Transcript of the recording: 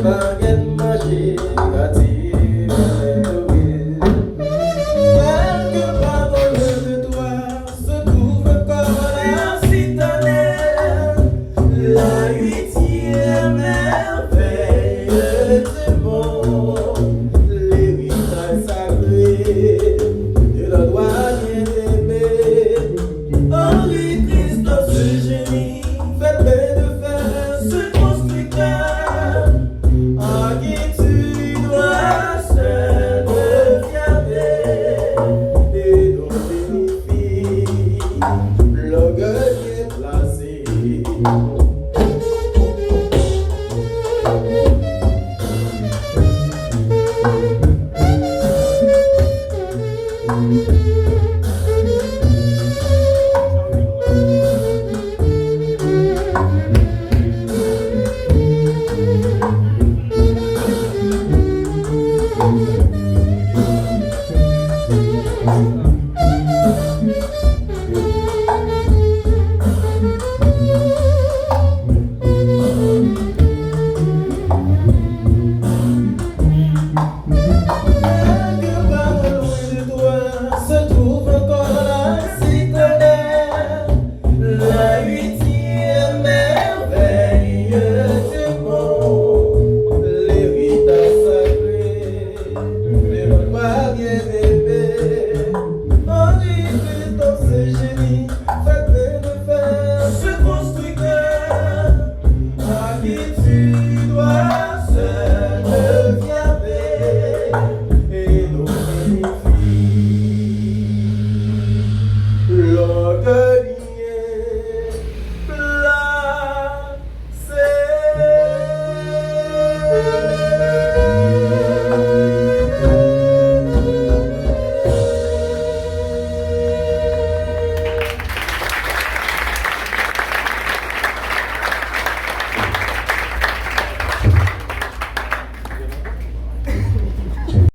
baguette manger, gâter, quelque part dans le toi se trouve comme la citadelle, la huitième merveille du monde, l'héritage sacré de la droite bien-aimée. Henri Christophe, ce génie, fait paix de fer, ce constructeur, en qui tu dois seul de fierté, et dont bénéfice l'orgueil est placé.